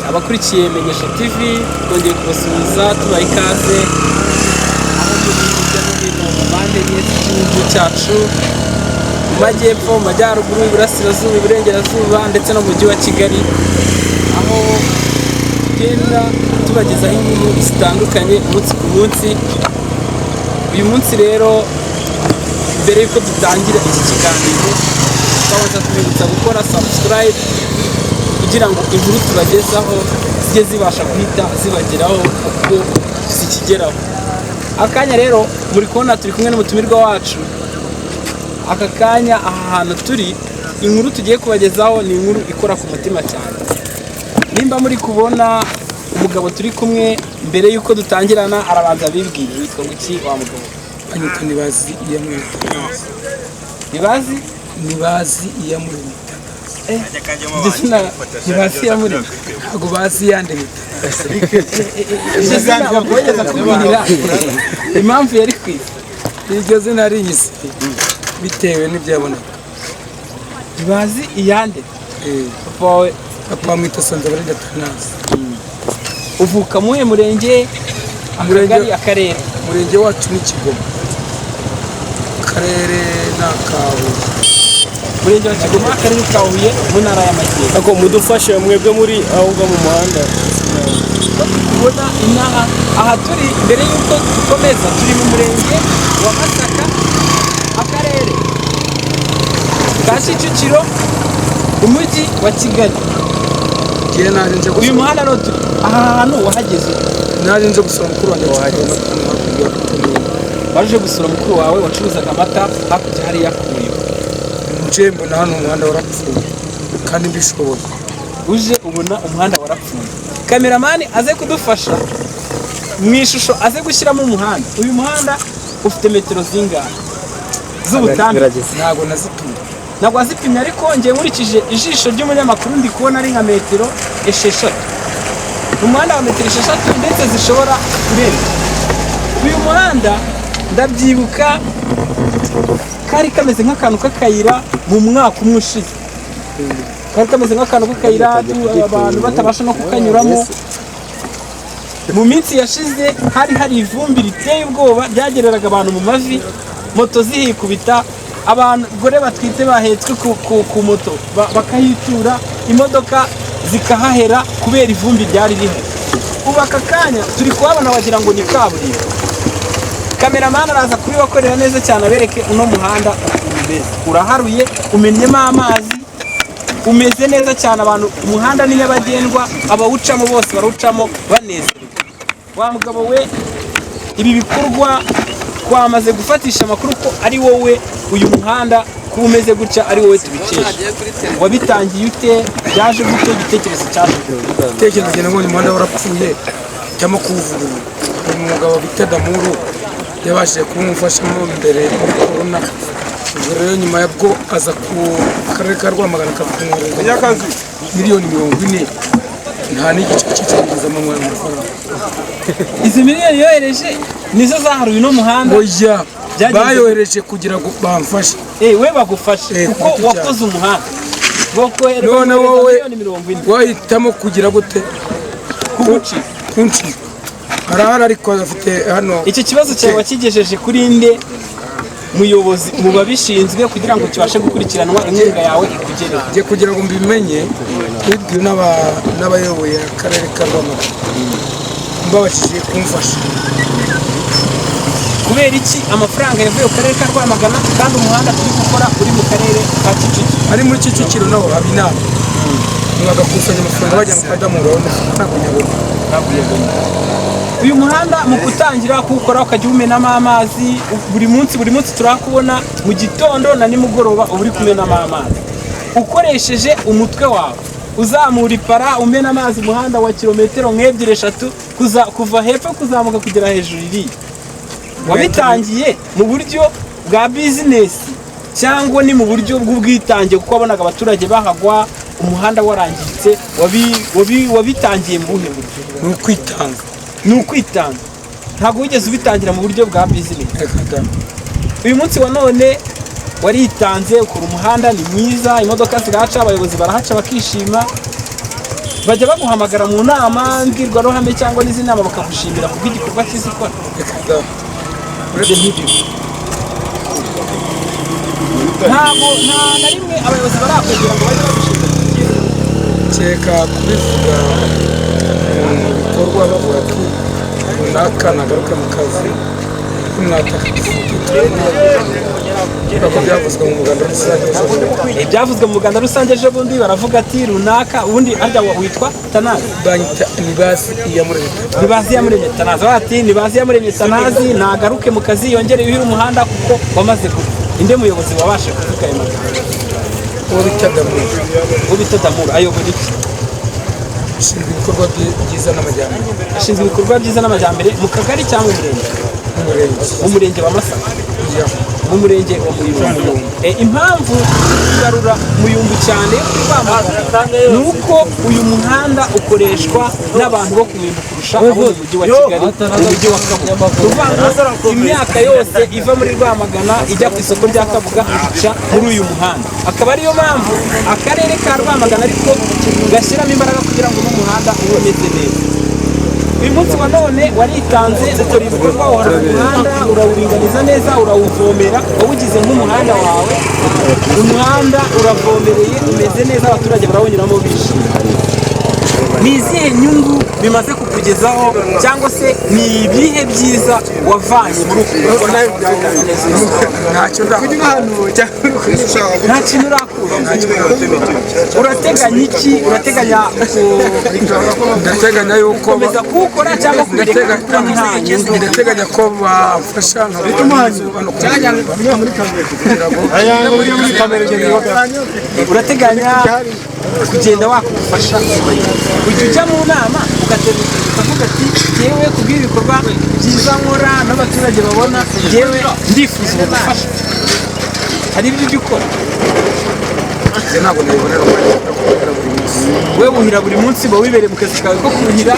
abakurikiye Menyesha TV twongeye kubasubiza tubaha ikaze aho turi hirya no hino mu mpande z'igihugu cyacu mu majyepfo, mu majyaruguru, iburasirazuba, iburengerazuba ndetse no mu mujyi wa Kigali, aho tugenda tubagezaho inkuru zitandukanye umunsi ku munsi. Uyu munsi rero mbere yuko dutangira iki kiganiro twabanza kubibutsa gukora subscribe kugira ngo inkuru tubagezaho zijye zibasha guhita zibageraho uko zikigeraho. Akanya rero muri kubona turi kumwe n'umutumirwa wacu. Aka kanya aha hantu turi, inkuru tugiye kubagezaho ni inkuru ikora ku mutima cyane. Nimba muri kubona umugabo turi kumwe, mbere yuko dutangirana arabanza bibwira witwa guki wa mugabo? Anyita Nibazi Iyamuremye. Nibazi Iyamuremye. Nibazi Iyamuremye. Ntabwo bazi yandemye. Impamvu yari kwiza iryo zina rinyise bitewe n'ibyabonaga. Nibazi iyande. Papa wamwita Sanzabarega Athanase. Uvuka muhe murenge? Akagari, akarere? Murenge wacu ni Kigoma, akarere ni Akahuye. Murenge wa Kigoma, akarere ka Huye, mu ntara y'Amajyepfo. Ako mudufashe mwebwe muri ahubwo mu muhanda. Kubona inaha aha turi, mbere yuko dukomeza, turi mu murenge wa Masaka, akarere ka Kicukiro, umujyi wa Kigali. Uyu muhanda no turi aha hantu wahageze? Naje nje gusura mukuru wanjye wahageze. Waje gusura mukuru wawe wacuruzaga amata hakurya hariya ku muriba. Nje mbona hano umuhanda warapfuye kandi mbishoboye. Uje ubona umuhanda warapfuye, kameramani aze kudufasha mu ishusho, aze gushyiramo umuhanda. Uyu muhanda ufite metero zingahe z'ubutambike? Ntabwo nazipimye. Ntabwo wazipimye, ariko ngiye nkurikije ijisho ry'umunyamakuru ndi kubona ari nka metero 6. Umuhanda wa metero 6 ndetse zishobora kurenga. Uyu muhanda ndabyibuka kari kameze nk'akantu k'akayira mu mwaka umwe ushize. Kari kameze nk'akantu k'akayira abantu batabasha no kukanyuramo. Mu minsi yashize hari ivumbi riteye ubwoba ryagereraga abantu mu mavi, moto zihikubita, abantu gore batwite bahetswe ku moto bakahitura, imodoka zikahahera kubera ivumbi ryari rihari. Ubu aka kanya turi kuhabona wagira ngo ni kaburimbo. Kameramani araza kubibakorera neza cyane abereke uno muhanda ukuntu umeze. Uraharuye, umennyemo amazi, umeze neza cyane. Abantu umuhanda ni nyabagendwa, abawucamo bose barucamo banezerewe. Wa mugabo we, ibi bikorwa twamaze gufatisha amakuru ko ari wowe uyu muhanda kuba umeze gutya ari wowe tubikesha. Wabitangiye ute? Byaje gute? Igitekerezo cyaje gute? Igitekerezo njye nabonye umuhanda warapfuye cyangwa kuwuvugurura. Umugabo bita Damuru yabashije kumufashamo mbere ya korona. Ubwo rero nyuma yabwo aza ku karere ka Rwamagana kakumwohereza miliyoni 40. Nta n'igice cy'icuruzamo amafaranga. Izi miliyoni yohereje nizo zaharuye uno muhanda? Oya, bayohereje kugira ngo bamfashe. We bagufashe kuko wakoze umuhanda. None wowe wahitamo kugira gute? Kunci arahari ariko afite hano. Iki kibazo cyawe wakigejeje kuri nde muyobozi mu babishinzwe kugira ngo kibashe gukurikiranwa inkunga yawe ikugereho? Ngiye kugira ngo mbimenye bibwiwe n'abayoboye akarere ka Rwamagana mbabashije kumfasha. Kubera iki amafaranga yavuye ku karere ka Rwamagana kandi umuhanda turi gukora uri mu karere ka Kicukiro? Ari muri Kicukiro naho haba inama, bagakusanya amafaranga bajya mu Kadamuru. Uyu muhanda mu gutangira kuwukora ukajya umenamo amazi buri munsi turakubona mu gitondo na nimugoroba uba uri kumenamo amazi ukoresheje umutwe wawe, uzamura ipara umena amazi umuhanda wa kilometero 2-3 kuva hepfo kuzamuka kugera hejuru iriya. Wabitangiye mu buryo bwa bizinesi cyangwa ni mu buryo bw'ubwitange kuko wabonaga abaturage bahagwa umuhanda warangiritse? Wabitangiye mu buhe buryo? Ni ukwitanga. Ntabwo wigeze ubitangira mu buryo bwa bizinesi. Uyu munsi wa none waritanze ukora umuhanda ni mwiza, imodoka zirahaca, abayobozi barahaca bakishima. bajya baguhamagara mu nama mbwirwaruhame cyangwa n'izindi nama bakagushimira ku bw'igikorwa cyiza ukora ibyo nk'ibyo ntabwo nta na rimwe abayobozi barakwegera ngo bajye bagushimira keka kubivuga mu bikorwa bavuga ati runaka nagaruka mu kazi runaka byavuzwe mu muganda rusange ibyavuzwe mu muganda rusange ejo bundi baravuga ati runaka ubundi arya witwa Tanazi banyita nibazi iyamuremye nibazi yamuremye Tanazi bati nibazi yamuremye Tanazi nagaruke mu kazi yongere yuhira umuhanda kuko wamaze gupfa inde muyobozi wabashe kuvuga ayo magambo uwo bita Damuru ayobora iki ashinzwe ibikorwa byiza n'amajyambere ashinzwe ibikorwa byiza n'amajyambere mu kagari cyangwa mu murenge wa Masaka mu murenge wa Muyumbu impamvu tugarura Muyumbu cyane ni uko uyu muhanda ukoreshwa n'abantu bo ku Muyumbu kurusha abo mu mujyi wa Kigali mu mujyi wa Kabuga imyaka yose iva muri Rwamagana ijya ku isoko rya Kabuga ica muri uyu muhanda akaba ariyo mpamvu akarere ka Rwamagana ariko gashyiramo imbaraga kugira ngo n'umuhanda ube umeze neza uyu munsi wa none waritanze ukora ibikorwa uhora mu muhanda urawuringaniza neza urawuvomera wawugize nk'umuhanda wawe umuhanda uravomereye umeze neza abaturage barawunyuramo bishimye ni izihe nyungu bimaze kukugezaho cyangwa se ni ibihe byiza wavanye muri uku bikorwa ntacyo nta kintu urakura urateganya iki ndateganya yuko gukomeza kuwukora cyangwa kuwureka nta nyungu ndateganya ko bafasha urateganya kugenda wakugufasha ujya ujya mu nama ukavuga ati yewe kubw'ibikorwa byiza nkora n'abaturage babona yewe ndifuza ubufasha hari ibyo ujya ukora ntabwo nabibonera we wuhira buri munsi uba wibereye mu kazi kawe ko kuhira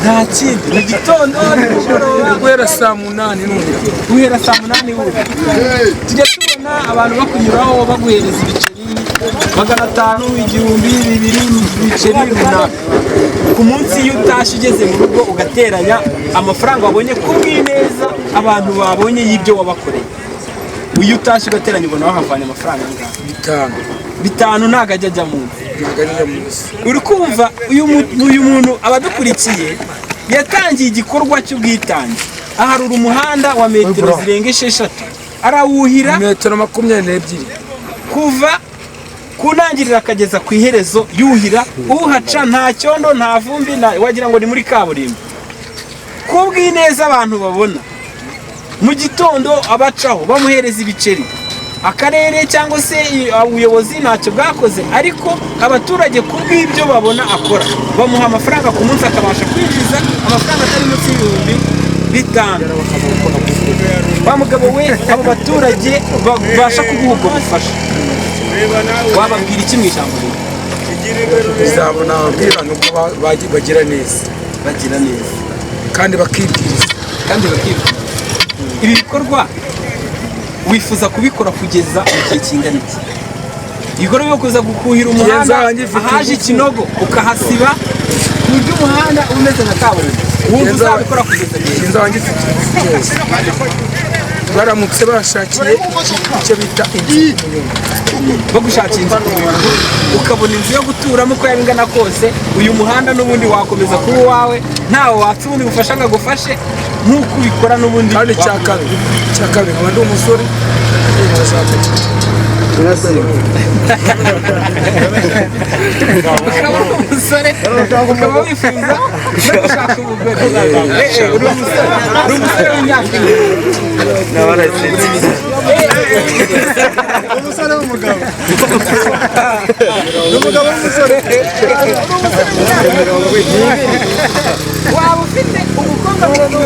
nta kindi mu gitondo nimugoroba guhera saa munani n'umuriro guhera saa munani wuhira tujya tubona abantu bakunyuraho baguhereza ibiceri 500 igihumbi 2000 ibiceri runaka ku munsi iyo utashye ugeze mu rugo ugateranya amafaranga wabonye kubw'ineza abantu babonye y'ibyo wabakoreye iyo utashye ugateranya ubona wahavanye amafaranga bitanu ntago ajya mu nzu uri kumva uyu muntu abadukurikiye yatangiye igikorwa cy'ubwitange aharura umuhanda wa metero zirenga 6 arawuhira metero 22 kuva kunangirira akageza ku iherezo yuhira uhaca nta cyondo nta vumbi wagira ngo ni muri kaburimbo kubw'ineza abantu babona mu gitondo abacaho bamuhereza ibiceri akarere cyangwa se ubuyobozi ntacyo bwakoze ariko abaturage kubw'ibyo babona akora bamuha amafaranga ku munsi akabasha kwinjiza amafaranga atari munsi y'ibihumbi 5 wa mugabo we abo baturage babasha kuguha ubwo bufasha wababwira iki mu ijambo bizabona ababwira nuko bagira neza kandi bakibwiriza ibi bikorwa wifuza kubikora kugeza mu gihe kingana iki ibikorwa byo kuza gukuhira umuhanda ahaje ikinogo ukahasiba ku buryo umuhanda umeze nka kaburimbo wumva uzabikora kugeza baramutse bashakiye icyo bita inzu bagushakiye inzu ukabona inzu yo guturamo uko yaba ingana kose uyu muhanda n'ubundi wakomeza kuba uwawe ntawe watse ubundi bufasha ngo agufashe nk'uko ubikora n'ubundi kandi cya kabiri nkaba ndi umusore ukaba uri umusore ukaba wifuza no gushaka umugore uri umusore w'imyaka umusore w'umugabo n'umugabo w'umusore waba ufite umukobwa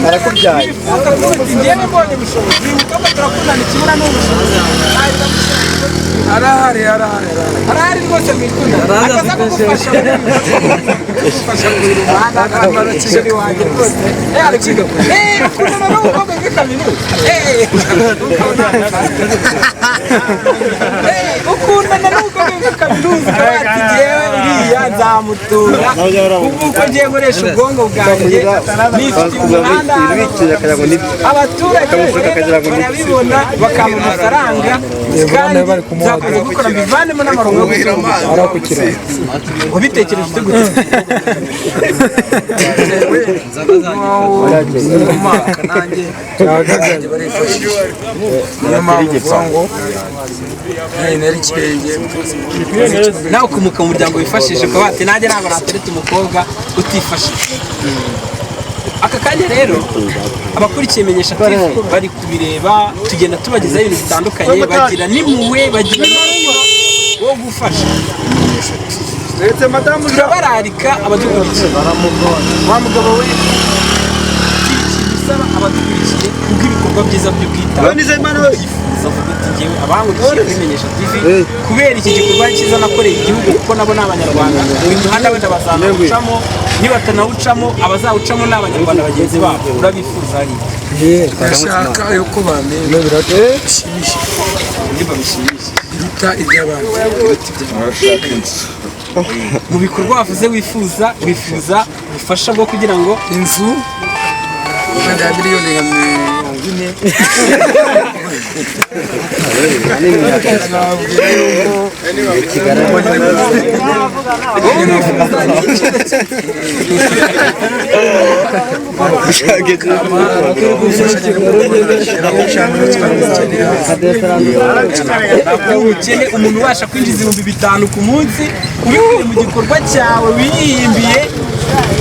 arakubyaye wifuza kuba uti njyewe mbonye ubushobozi uyu mukobwa turakundana ikibura n'ubushobozi arahari rwose mwikundana akaza kugufasha kuhira umuhanda n'abakiri wanjye rwose ukundana n'umukobwa muri kaminuza ukundana n'umukobwa muri kaminuza ukaba ati njyewe uriya uriya nzamutura kuko ngiye nkoresha ubwonko bwanjye nifite umuhanda abaturage barabibona bakampa amafaranga kandi nzakomeza gukora mbivanemo n'amarongo yo gukira ubitekereje ute gute umwaka nanjye barifashisha niyo mpamvu uvuga ngo narikirenge nawe ukomoka mu muryango wifashishije ukaba wati nanjye ntabwo natereta umukobwa utifashije aka kanya rero abakurikiye Menyesha TV bari kubireba tugenda tubagezaho ibintu bitandukanye bagira n'impuhwe bagira n'umurimo wo gufasha turabararika abadukurikiye wa mugabo we usaba abadukurikiye kubw'ibikorwa byiza by'ubwitange yifuza avuga ati ngewe abankurikiye kuri Menyesha TV kubera iki gikorwa cyiza nakoreye igihugu kuko nabo ni abanyarwanda uyu muhanda wenda bazanawucamo nibatanawucamo abazawucamo ni abanyarwanda bagenzi babo urabifuza ari ndashaka yuko bamenya bishimishije biruta iby'abandi mu bikorwa wavuze wifuza ubufasha bwo kugira ngo inzu wenda ya miliyoni nka 40 ubukene umuntu ubasha kwinjiza 5,000 ku munsi ubikuye mu gikorwa cyawe wiyihimbiye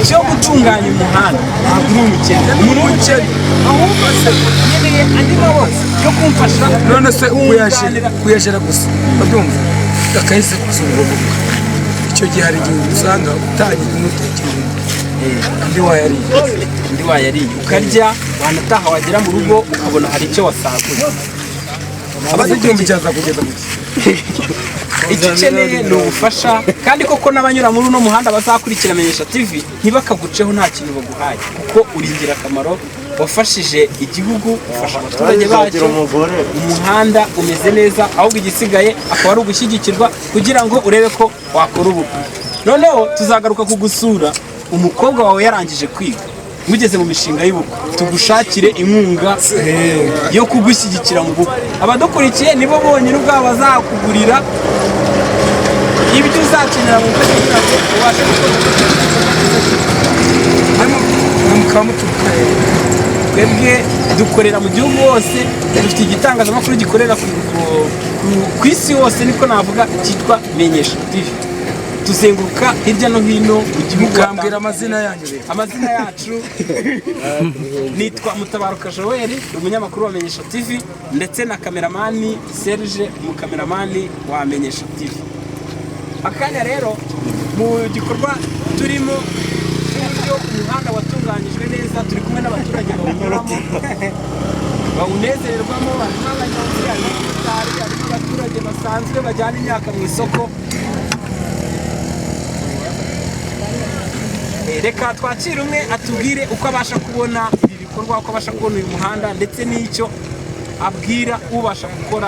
cyo gutunganya umuhanda ntabwo uri umukene umuntu w'umukene ahubwo se nkeneye andi maboko yo kumfasha none se kuyajera gusa babyumva akahise kuzunguruka icyo gihe hari igihe usanga utangiye n'utekereza andi wayariye ukarya wanataha wagera mu rugo ukabona hari icyo wasaguye abaze igihumbi cyaza kugeza gusa icyo ukeneye ni ubufasha kandi koko n'abanyura muri uno muhanda bazakurikira Menyesha TV ntibakaguceho nta kintu baguhaye kuko uri ingirakamaro wafashije igihugu ufasha abaturage bacyo umuhanda umeze neza ahubwo igisigaye akaba ari ugushyigikirwa kugira ngo urebe ko wakora ubukwe noneho tuzagaruka kugusura umukobwa wawe yarangije kwiga mugeze mu mishinga y'ubukwe tugushakire inkunga yo kugushyigikira mu bukwe abadukurikiye nibo bonyine ubwabo bazakugurira ibyo uzakenera mu bukwe kugira ngo ubashe gukora twebwe dukorera mu gihugu hose dufite igitangazamakuru gikorera ku isi hose niko navuga cyitwa Menyesha TV tuzenguruka hirya no hino mu gihugu mukambwira amazina yanyu amazina yacu nitwa Mutabaruka Joel umunyamakuru wa Menyesha TV ndetse na kameramani Serge umukameramani wa Menyesha TV akanya rero mu gikorwa turimo cy'uburyo umuhanda watunganyijwe neza turi kumwe n'abaturage bawunyuramo bawunezererwamo harimo abanyonzi harimo abaturage basanzwe bajyana imyaka mu isoko reka twakire umwe atubwire uko abasha kubona ibi bikorwa uko abasha kubona uyu muhanda ndetse n'icyo abwira ubasha gukora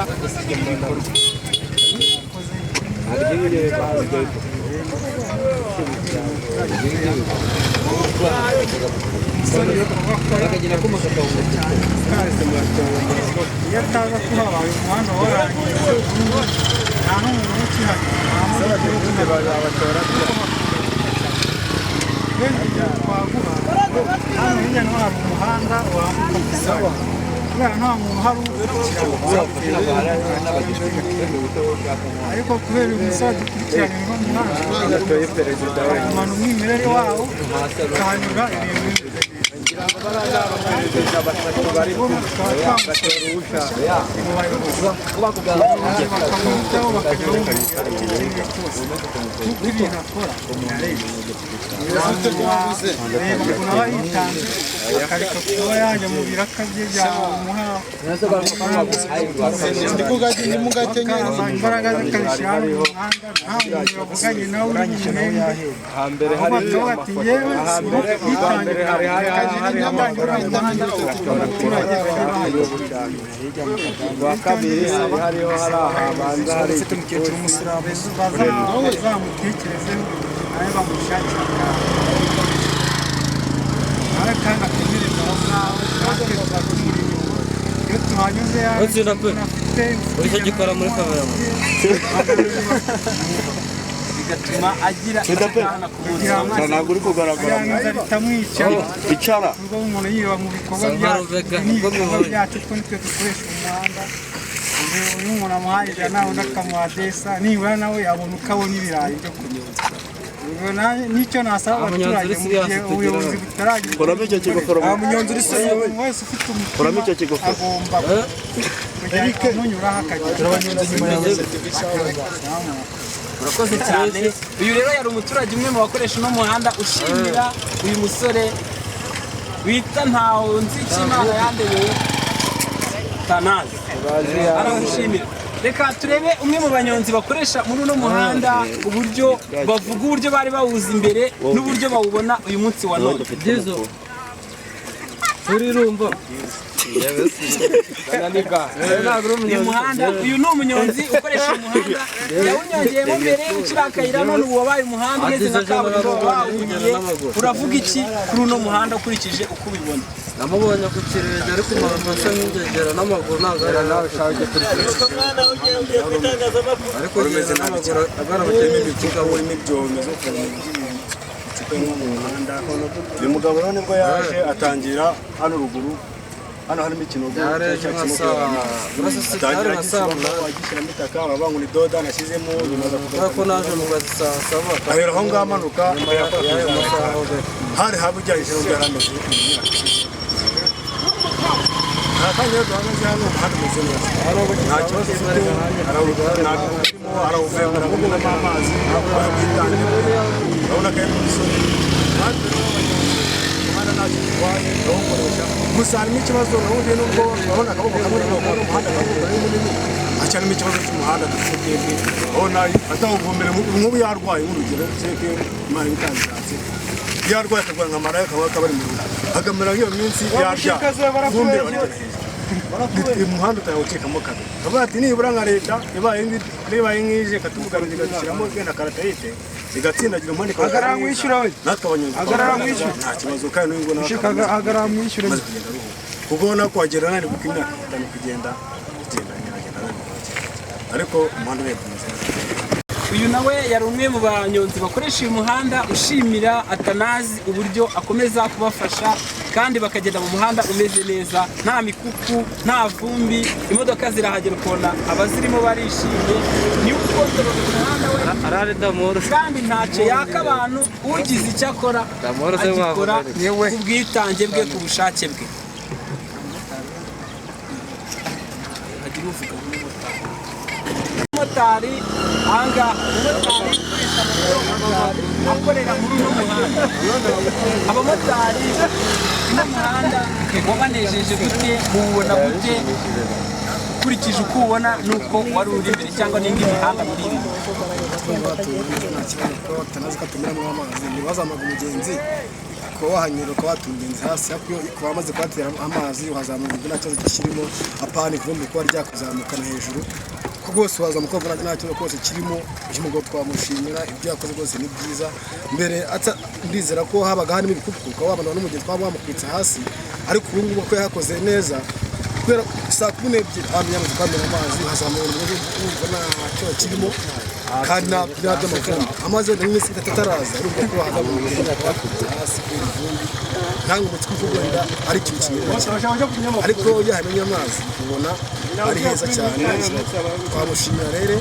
ibi bikorwa ariko kubera umusaza ukurikiranye n'umuhanda umuntu umwimerere wawo ukahanyura ibintu akareka kuba yajya mu biraka bye bya umuhaha imbaraga zikabishyira mu muhanda nta muntu bavuganye nawe uri bumunenge aho batoba bati yewe yitangira n'abangira umuhanda abaturage bajya bazamutekerezeho nawe bamushakira nawe kandi akemereza aho ngaho natwe tuzatumura inyuma iyo tuhanyuze afite icyo gikora muri kamera bigatuma agira akana ku munsi ntabwo uri kugaragara bitamwica icara ubwo umuntu yiba mu bikorwa byacu ko nitwe dukoresha umuhanda uyu umuntu amuhaye ijana undi akamuha desa nibura nawe yabona uko abona ibirayi byo kunyonza nicyo nasaba abaturage mu gihe ubuyobozi butaragira kuramo icyo kigofero umunyonzi uri soyewe wese ufite kuramo icyo umutima kigofero agomba kujya amunyuraho akagira urakoze cyane uyu rero yari umuturage umwe mu bakoresha uno muhanda ushimira uyu musore wita Ntawunzikimana yandebeye Tanazi aramushimira reka turebe umwe mu banyonzi bakoresha muri uno muhanda uburyo bavuga uburyo bari bawuza imbere n'uburyo bawubona uyu munsi wa none turirumva uyu ni umunyonzi ukoresha umuhanda yawunyongeyemo mbere ukiri akayira none ubu wabaye umuhanda umeze nka kaburimbo wawugiye uravuga iki kuri uno muhanda ukurikije uko ubibona namubonye ku kirenge ariko umuntu asa nk'ingegera n'amaguru ntabwo ari nawe ushaka ariko ngeze n'amaguru agaragayemo imifuka urimo ibyondo zo uyu mugabo rero nibwo yaje atangira hano ruguru hano harimo ikinogo atangira agishyiramo itaka baravuga ngo ni doda nashyizemo ko naje mu kazi saa saba ahera aho ngaho amanuka hari habujyanyije n'ubwo yari ameze ntatangira duhagaze hano umuhanda umeze neza nta kibazo ufite arawuvembera kumenamo amazi barakwitangira urabona ko ari mu misozi umuhanda ntacyo gitwaye urawukoresha gusa harimo ikibazo nahuye n'ubwo urabona akaboko kamwe n'umuhanda akaboko ari munini hacyarimo ikibazo cy'umuhanda dufite urabona atawuvomera nk'ubu yarwaye nk'urugero seke imana ibitangiratse yarwaye akarwara nka maraya akaba ari mu rugo agamera nk'iyo minsi yarya vumbira uyu muhanda utayawucikamo kabiri bavuga ati nibura nka leta ibaye nk'ije ikatuvuganira igashyiramo wenda karatayite igatsindagira umuhanda agarara mwishyura we natwe abanyonzi agarara mwishyura nta kibazo kandi n'ubwo nawe agarara mwishyura kuko ubona ko wagera nani kuko imyaka itanu kugenda ariko umuhanda urakomeza uyu nawe yari umwe mu banyonzi bakoresha uyu muhanda ushimira Atanazi uburyo akomeza kubafasha kandi bakagenda mu muhanda umeze neza nta mikuku nta vumbi imodoka zirahagera ukabona abazirimo barishimye ni uko umuhanda we arare damoro kandi ntacyo yaka abantu ugize icyo akora agikora ku bwitange bwe ku bushake bwe umumotari ahangaha umumotari akorera muri uno muhanda abamotari uno muhanda wabanejeje gute muwubona gute ukurikije uko ubona nuko wari uri imbere cyangwa n'indi mihanda muri ibi Tanazi katumiramo amazi ntibazamaga umugenzi kuba wahanyura ukaba watura umugenzi hasi ariko kuba wamaze kuhatera amazi uhazamura nta kibazo gishyirimo apana ivumbi kuba ryakuzamukana hejuru ko rwose wazamuka ubona nta kibazo rwose kirimo uyu mugabo twamushimira ibyo yakoze rwose ni byiza mbere ndizera ko habaga harimo ibikuku ukaba wabona n'umugenzi twaba wamukubitse hasi ariko ubu ngubu ko yakoze neza kubera saa 12 amenya ngo tukamera amazi hazamura umuntu wumva nta kibazo kirimo kandi nta by'amavumbi amazi yo n'iminsi itatu ataraza ariko ko hazamura umuntu yakubitse hasi kubera ivumbi ntabwo umutwe uvugenda ari ikintu kimwe ariko iyo hamenye amazi ubona ari heza cyane twamushimira rero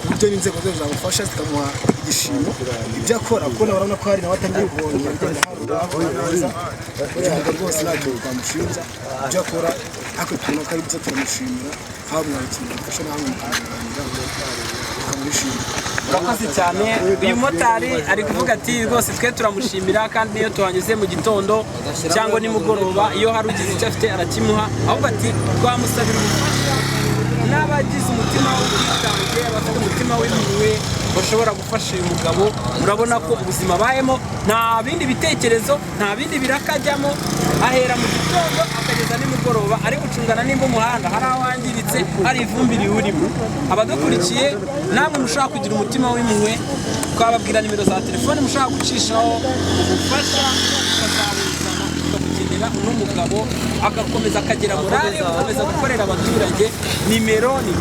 uburyo n'inzego zose zamufasha zikamuha igishimo ibyo akora kuko urabona ko hari n'abatangiye kubona igihombo rwose ntacyo twamushinja ibyo akora ariko tubona ko ari byo turamushimira haba mwarikintu gufasha n'ahamwe mukamuganira tukamwishimira urakoze cyane uyu motari ari kuvuga ati rwose twe turamushimira kandi niyo tuhanyuze mu gitondo cyangwa nimugoroba iyo hari ugize icyo afite arakimuha ahubwo ati twamusabira ubufasha n'abagize umutima w'ubwitange abafite umutima w'impuhwe bashobora gufasha uyu mugabo. Urabona ko ubuzima abayemo nta bindi bitekerezo, nta bindi birakajyamo, ahera mu gitondo akageza nimugoroba ari gucungana nimba umuhanda hari aho wangiritse, hari ivumbi riwurimo. Abadukurikiye namwe mushobora kugira umutima w'impuhwe, twababwira nimero za telefone mushobora gucishaho ubufasha, tukazabuzana tukabugenera uno mugabo agakomeza akagira morale yo gukomeza gukorera abaturage. Nimero ni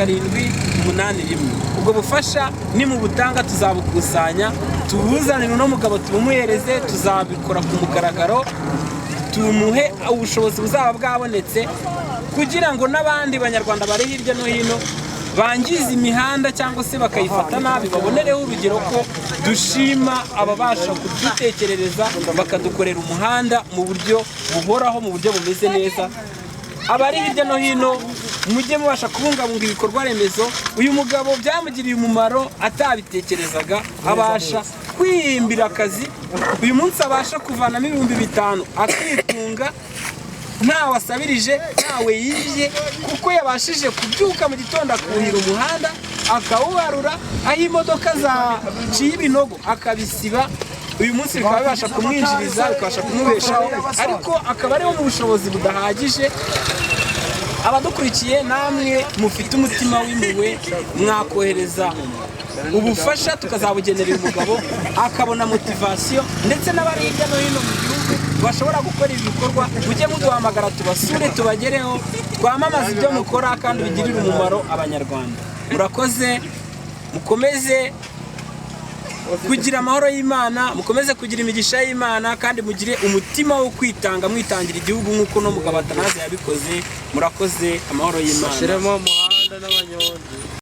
0785913781. Ubwo bufasha ni mu butanga tuzabukusanya, tubuzanire uno mugabo tubumuhereze, tuzabikora ku mugaragaro, tumuhe ubushobozi buzaba bwabonetse kugira ngo n'abandi banyarwanda bari hirya no hino bangiza imihanda cyangwa se bakayifata nabi babonereho urugero ko dushima ababasha kudutekerereza bakadukorera umuhanda mu buryo buhoraho, mu buryo bumeze neza. Abari hirya no hino mujye mubasha kubungabunga ibikorwa remezo. Uyu mugabo byamugiriye umumaro atabitekerezaga, abasha kwihimbira akazi. Uyu munsi abasha kuvanamo 5,000 akitunga, ntawe asabirije, ntawe yibye, kuko yabashije kubyuka mu gitondo akuhira umuhanda, akawuharura, aho imodoka zaciye ibinogo akabisiba. Uyu munsi bikaba bibasha kumwinjiriza, bikabasha kumubeshaho, ariko akaba ariho mu bushobozi budahagije. Abadukurikiye namwe mufite umutima w'impuhwe, mwakohereza ubufasha tukazabugenera uyu mugabo akabona motivasiyo, ndetse n'abari hirya no hino mu gihugu bashobora gukora ibi bikorwa, mujye muduhamagara tubasure tubagereho, twamamaza ibyo mukora kandi bigirira umumaro abanyarwanda. Murakoze, mukomeze kugira amahoro y'Imana, mukomeze kugira imigisha y'Imana, kandi mugire umutima wo kwitanga, mwitangira igihugu nk'uko no mugabo Atanaze yabikoze. Murakoze, amahoro y'Imana. Shiremo umuhanda n'abanyonzi.